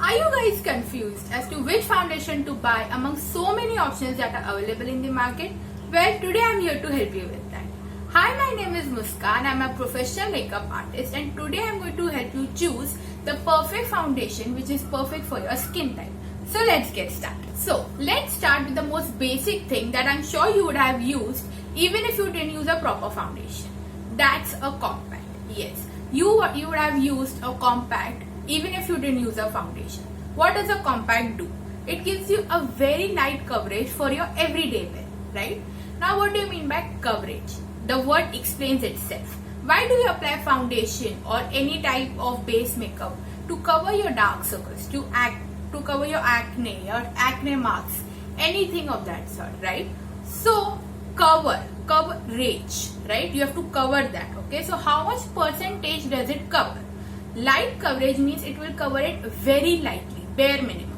Are you guys confused as to which foundation to buy among so many options that are available in the market? Well, today I'm here to help you with that. Hi, my name is Muskan. I'm a professional makeup artist and today I'm going to help you choose the perfect foundation which is perfect for your skin type. So let's get started. So let's start with the most basic thing that I'm sure you would have used even if you didn't use a proper foundation. That's a compact. Yes, you would have used a compact even if you didn't use a foundation. What does a compact do? It gives you a very light coverage for your everyday wear, right? Now what do you mean by coverage? The word explains itself. Why do you apply foundation or any type of base makeup? To cover your dark circles, to cover your acne or acne marks, anything of that sort, right? So coverage, right? You have to cover that, okay? So how much percentage does it cover? Light coverage means it will cover it very lightly, bare minimum.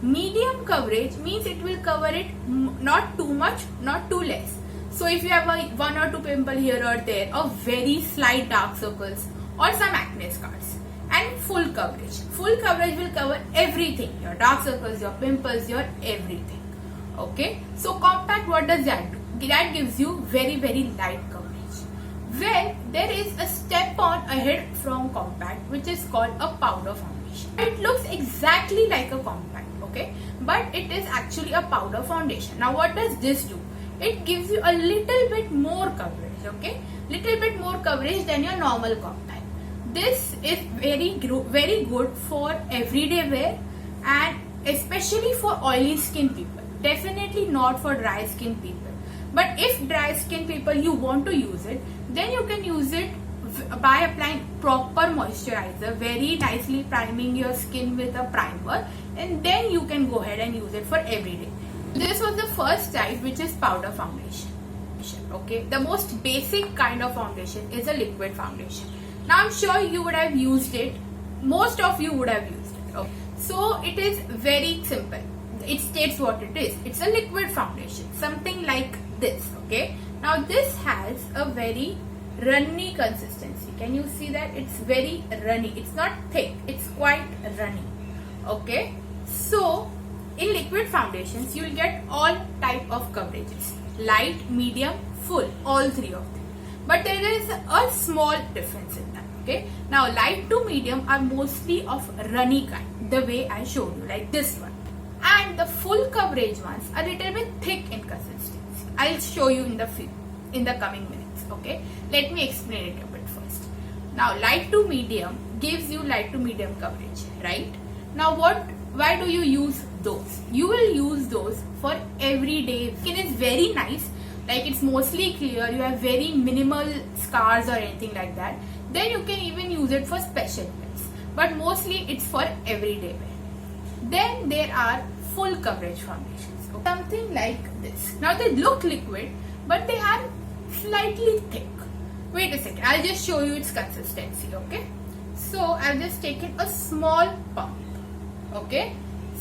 Medium coverage means it will cover it not too much, not too less. So if you have one or two pimple here or there, or very slight dark circles or some acne scars. And full coverage. Full coverage will cover everything, your dark circles, your pimples, your everything. Okay. So compact, what does that do? That gives you very, very light coverage. Well, there is a step on ahead from compact which is called a powder foundation. It looks exactly like a compact, okay, but it is actually a powder foundation. Now what does this do? It gives you a little bit more coverage, okay, little bit more coverage than your normal compact. This is very good for everyday wear and especially for oily skin people. Definitely not for dry skin people. But if dry skin people you want to use it, then you can use it by applying proper moisturizer, very nicely priming your skin with a primer, and then you can go ahead and use it for every day. This was the first type, which is powder foundation. Okay, the most basic kind of foundation is a liquid foundation. Now I'm sure you would have used it. Most of you would have used it. Okay. So it is very simple. It states what it is. It's a liquid foundation, something like this. Okay. Now this has a very runny consistency. Can you see that? It's very runny. It's not thick. It's quite runny. Okay. So in liquid foundations, you will get all type of coverages: light, medium, full, all three of them. But there is a small difference in that. Okay. Now light to medium are mostly of runny kind, the way I showed you, like this one. And the full coverage ones are a little bit thick in consistency. I'll show you in the coming minutes. Okay. Let me explain it a bit first. Now light to medium gives you light to medium coverage, right? Now why do you use those? You will use those for everyday. Skin is very nice. Like it's mostly clear, you have very minimal scars or anything like that, then you can even use it for special events. But mostly it's for everyday wear. Then there are full coverage foundations. Okay. Something like this. Now they look liquid, but they are slightly thick. Wait a second, I'll just show you its consistency, okay? So I've just taken a small pump, okay?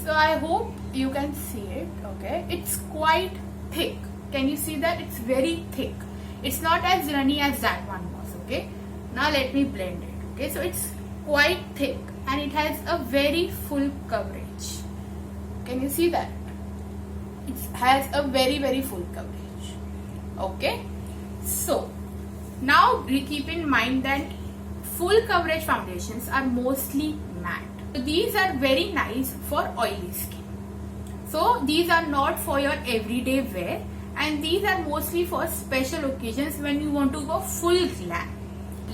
So I hope you can see it, okay? It's quite thick. Can you see that? It's very thick. It's not as runny as that one was, okay? Now let me blend it, okay? So it's quite thick and it has a very full coverage. Can you see that? It has a very, very full coverage, okay? So now keep in mind that full coverage foundations are mostly matte. So these are very nice for oily skin. So these are not for your everyday wear. And these are mostly for special occasions when you want to go full glam.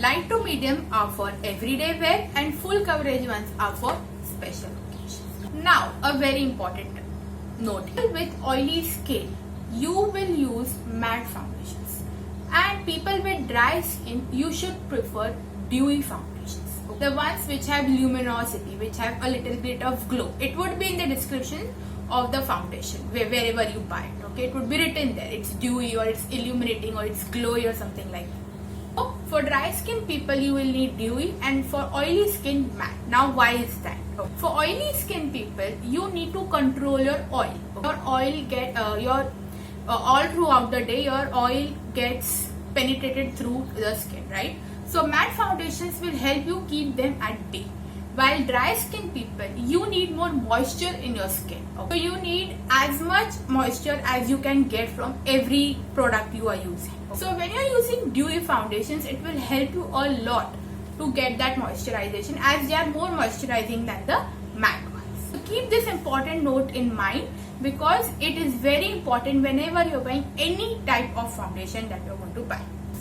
Light to medium are for everyday wear and full coverage ones are for special occasions. Now, a very important note. With oily skin, you will use matte foundations. And people with dry skin, you should prefer dewy foundations. The ones which have luminosity, which have a little bit of glow. It would be in the description of the foundation wherever you buy it, okay? It would be written there, it's dewy or it's illuminating or it's glowy or something like that. So for dry skin people you will need dewy and for oily skin matte. Now why is that? For oily skin people you need to control your oil. Your oil all throughout the day your oil gets penetrated through the skin, right? So matte foundations will help you keep them at bay. While dry skin people, you need more moisture in your skin. Okay? So you need as much moisture as you can get from every product you are using. Okay? So when you are using dewy foundations, it will help you a lot to get that moisturization, as they are more moisturizing than the matte ones. So keep this important note in mind, because it is very important whenever you're buying any type of foundation that you're going to buy.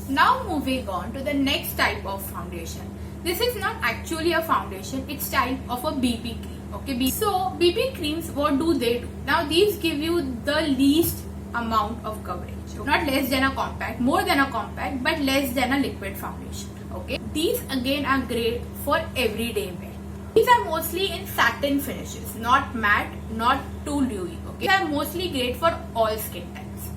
Now moving on to the next type of foundation. This is not actually a foundation, it's type of a BB cream. Okay, so BB creams, what do they do? Now these give you the least amount of coverage. Not less than a compact, more than a compact, but less than a liquid foundation. Okay, these again are great for everyday wear. These are mostly in satin finishes, not matte, not too dewy. Okay, they are mostly great for all skin types.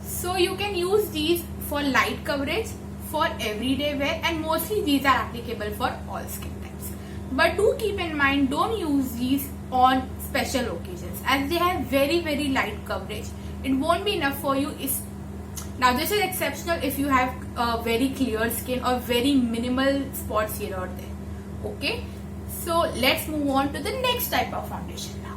So you can use these for light coverage, for everyday wear, and mostly these are applicable for all skin types. But do keep in mind, don't use these on special occasions, as they have very light coverage. It won't be enough for you. Now this is exceptional if you have very clear skin or very minimal spots here or there. Okay, so let's move on to the next type of foundation now.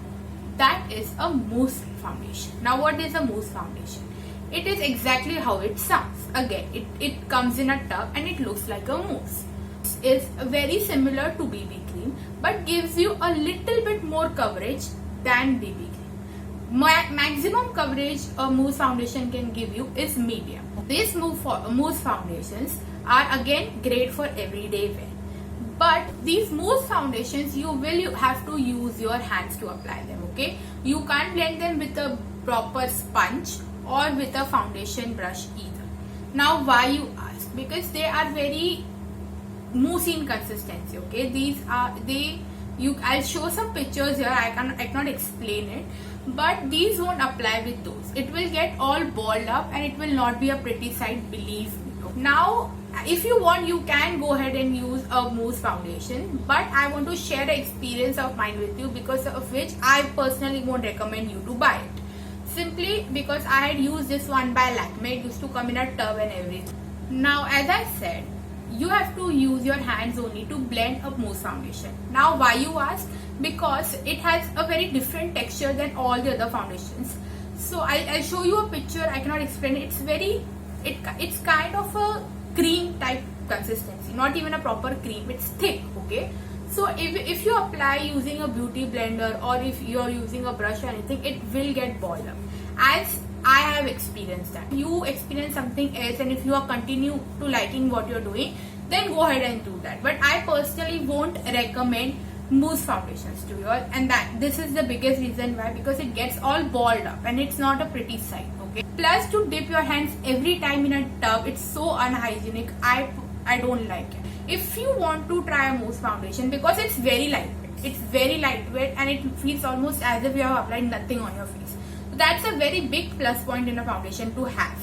That is a mousse foundation. Now what is a mousse foundation? It is exactly how it sounds. Again, it comes in a tub and it looks like a mousse. It is very similar to BB cream, but gives you a little bit more coverage than BB cream. Maximum coverage a mousse foundation can give you is medium. These mousse foundations are again great for everyday wear. But these mousse foundations, you will have to use your hands to apply them. Okay, you can't blend them with a proper sponge or with a foundation brush either. Now why, you ask? Because they are very moussey in consistency. Okay, these are I'll show some pictures here. I cannot explain it, but these won't apply with those. It will get all balled up and it will not be a pretty sight, believe me. Now if you want, you can go ahead and use a mousse foundation, but I want to share the experience of mine with you, because of which I personally won't recommend you to buy it. Simply because I had used this one by Lakme. It used to come in a tub and everything. Now as I said, you have to use your hands only to blend a mousse foundation. Now why, you ask? Because it has a very different texture than all the other foundations. So I'll show you a picture. I cannot explain it. It's kind of a cream type consistency, not even a proper cream. It's thick. Okay, so if you apply using a beauty blender, or if you're using a brush or anything, it will get balled up, as I have experienced that. You experience something else, and if you are continue to liking what you're doing, then go ahead and do that. But I personally won't recommend mousse foundations to you all, and this is the biggest reason why, because it gets all balled up and it's not a pretty sight. Okay, plus to dip your hands every time in a tub, it's so unhygienic. I don't like it. If you want to try a mousse foundation, because it's very lightweight and it feels almost as if you have applied nothing on your face. So that's a very big plus point in a foundation to have,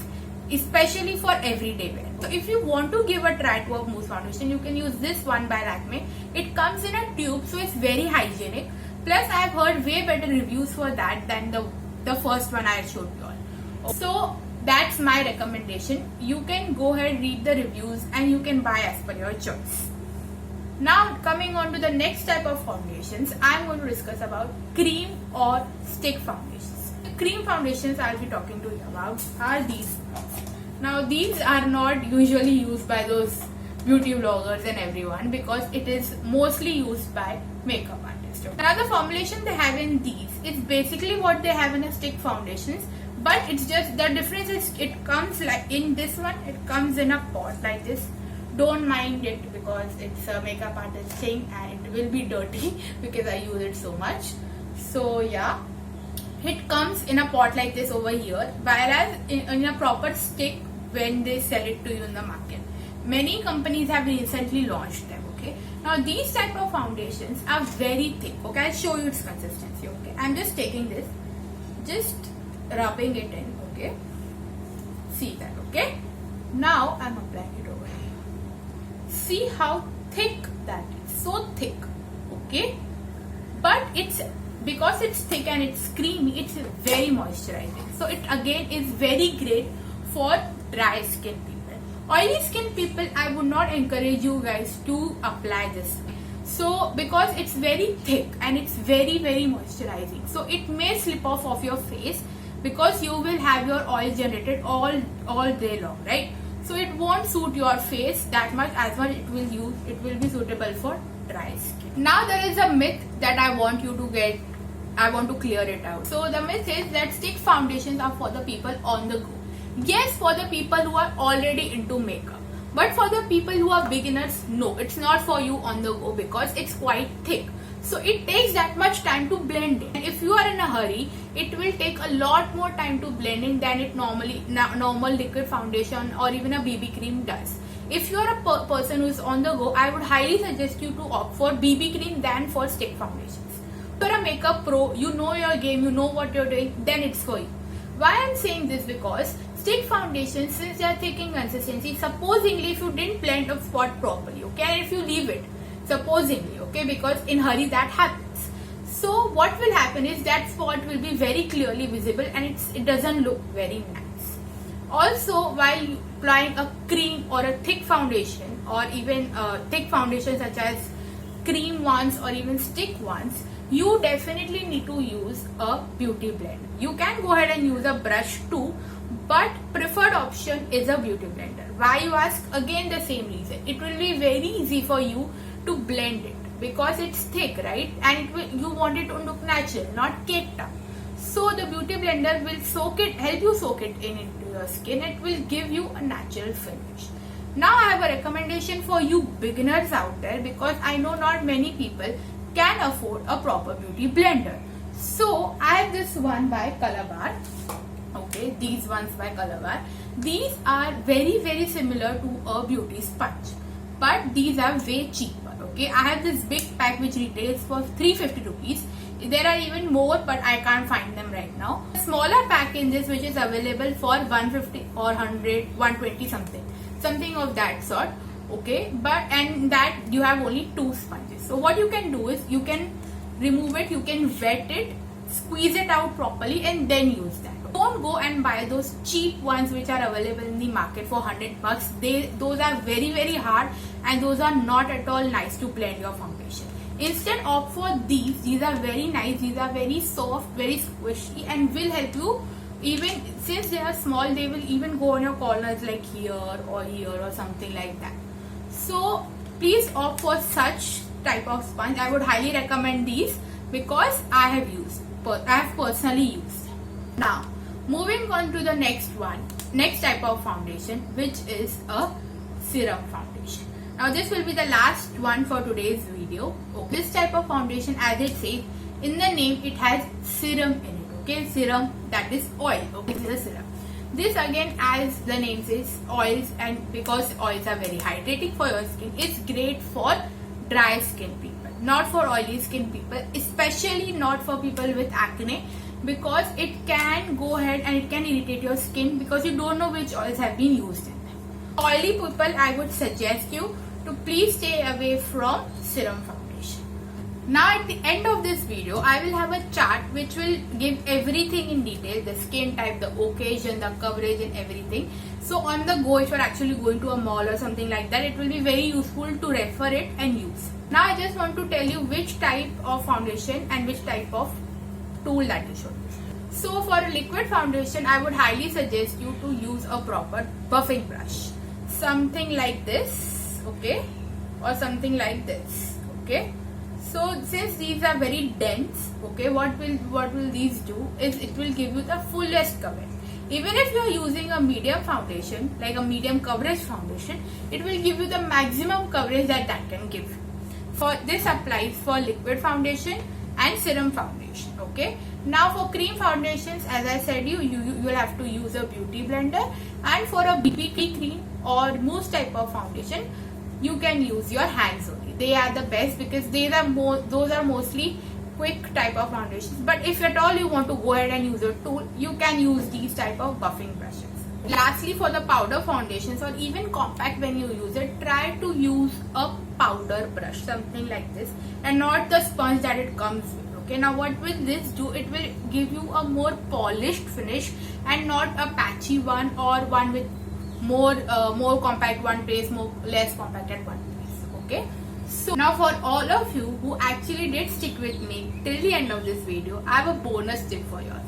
especially for everyday wear. So if you want to give a try to a mousse foundation, you can use this one by Lakme. It comes in a tube, so it's very hygienic. Plus I have heard way better reviews for that than the first one I showed you all. So that's my recommendation. You can go ahead, read the reviews, and you can buy as per your choice. Now coming on to the next type of foundations, I'm going to discuss about cream or stick foundations. The cream foundations I'll be talking to you about are these. Now these are not usually used by those beauty bloggers and everyone, because it is mostly used by makeup artists. Now the formulation they have in these, it's basically what they have in a stick foundations, but it's just the difference is it comes like in this one, it comes in a pot like this. Don't mind it because it's a makeup artist thing and it will be dirty because I use it so much. So yeah, it comes in a pot like this over here, whereas in a proper stick when they sell it to you in the market. Many companies have recently launched them. Okay, now these type of foundations are very thick. Okay, I'll show you its consistency. Okay, I'm just taking this, just rubbing it in. Okay, see that. Okay, now I'm applying it over here. See how thick that is, so thick. Okay, but it's because it's thick and it's creamy, it's very moisturizing. So it again is very great for dry skin people. Oily skin people, I would not encourage you guys to apply this. So because it's very thick and it's very moisturizing, so it may slip off of your face because you will have your oil generated all day long, right? So it won't suit your face that much as well. It will be suitable for dry skin. Now there is a myth that I want to clear it out. So the myth is that stick foundations are for the people on the go. Yes, for the people who are already into makeup. But for the people who are beginners, no, it's not for you on the go because it's quite thick. So it takes that much time to blend in. If you are in a hurry, it will take a lot more time to blend in than it normal liquid foundation or even a BB cream does. If you are a person who is on the go, I would highly suggest you to opt for BB cream than for stick foundations. If you are a makeup pro, you know your game, you know what you're doing, then it's for you. Why I'm saying this? Because stick foundations, since they are thick in consistency, supposingly if you didn't blend a spot properly, okay, and if you leave it, supposingly, okay, because in hurry that happens. So what will happen is that spot will be very clearly visible and it doesn't look very nice. Also, while applying a cream or a thick foundation or even thick foundation such as cream ones or even stick ones, you definitely need to use a beauty blender. You can go ahead and use a brush too, but preferred option is a beauty blender. Why, you ask? Again, the same reason. It will be very easy for you to blend it because it's thick, right? And you want it to look natural, not caked up. So the beauty blender will help you soak it into your skin. It will give you a natural finish. Now I have a recommendation for you beginners out there, because I know not many people can afford a proper beauty blender. So I have this one by Calabar. Okay, these ones by Calabar. These are very similar to a beauty sponge, but these are way cheaper. Okay, I have this big pack which retails for 350 rupees. There are even more, but I can't find them right now. A smaller pack in this which is available for 150 or 100, 120 something of that sort. Okay, and that you have only 2 sponges. So what you can do is you can remove it, you can wet it, squeeze it out properly, and then use that. Don't go and buy those cheap ones which are available in the market for 100 bucks. Those are very hard and those are not at all nice to blend your foundation. Instead, opt for these. These are very nice. These are very soft, very squishy, and will help you. Even since they are small, they will even go on your corners like here or something like that. So please opt for such type of sponge. I would highly recommend these because I have personally used them. Now moving on to the next type of foundation, which is a serum foundation. Now this will be the last one for today's video. Okay. This type of foundation, as it says in the name, it has serum in it. Okay, serum, that is oil. Okay, this is a serum. This again, as the name says, oils, and because oils are very hydrating for your skin, it's great for dry skin people, not for oily skin people, especially not for people with acne, because it can go ahead and it can irritate your skin because you don't know which oils have been used in them. Oily people, I would suggest you to please stay away from serum foundation. Now at the end of this video, I will have a chart which will give everything in detail, the skin type, the occasion, the coverage and everything. So on the go, if you are actually going to a mall or something like that, it will be very useful to refer it and use. Now I just want to tell you which type of foundation and which type of tool that you should use. So for a liquid foundation, I would highly suggest you to use a proper buffing brush. Something like this, okay, or something like this, okay. So since these are very dense, okay, what will these do is it will give you the fullest coverage. Even if you are using a medium foundation, like a medium coverage foundation, it will give you the maximum coverage that can give you. For this applies for liquid foundation and serum foundation. Okay. Now for cream foundations, as I said, you will have to use a beauty blender, and for a BB cream or mousse type of foundation, you can use your hands only. They are the best because those are mostly quick type of foundations. But if at all you want to go ahead and use a tool, you can use these type of buffing brushes. Lastly, for the powder foundations or even compact, when you use it, try to use a powder brush, something like this, and not the sponge that it comes with. Okay, now what will this do? It will give you a more polished finish and not a patchy one, or one with more compact one place, less compact at one place. Okay, So now for all of you who actually did stick with me till the end of this video, I have a bonus tip for you all.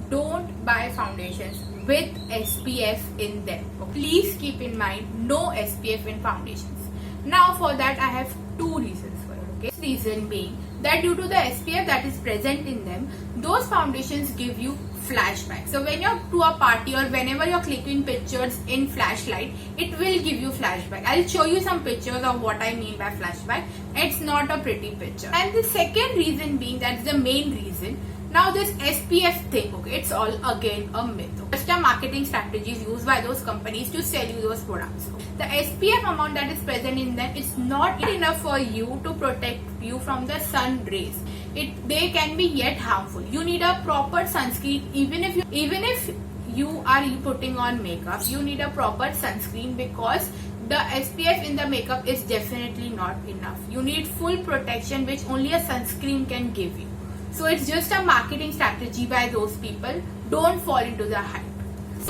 Don't buy foundations with SPF in them. Please keep in mind no SPF in foundations. Now for that I have two reasons for it. Okay, reason being that due to the SPF that is present in them, those foundations give you flashback. So when you're to a party or whenever you're clicking pictures in flashlight, it will give you flashback. I'll show you some pictures of what I mean by flashback. It's not a pretty picture. And the second reason being, that's the main reason. Now this SPF thing, okay, it's all again a myth. Just a marketing strategies used by those companies to sell you those products. The SPF amount that is present in them is not enough for you to protect you from the sun rays. They can be yet harmful. You need a proper sunscreen. Even if you are putting on makeup, you need a proper sunscreen, because the SPF in the makeup is definitely not enough. You need full protection, which only a sunscreen can give you. So it's just a marketing strategy by those people. Don't fall into the hype.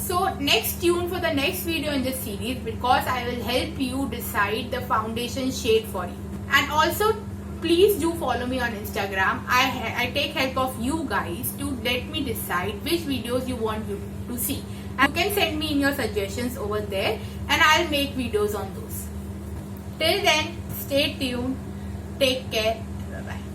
So next tune for the next video in this series, because I will help you decide the foundation shade for you. And also please do follow me on Instagram. I take help of you guys to let me decide which videos you want you to see. And you can send me in your suggestions over there and I'll make videos on those. Till then, stay tuned. Take care. Bye bye.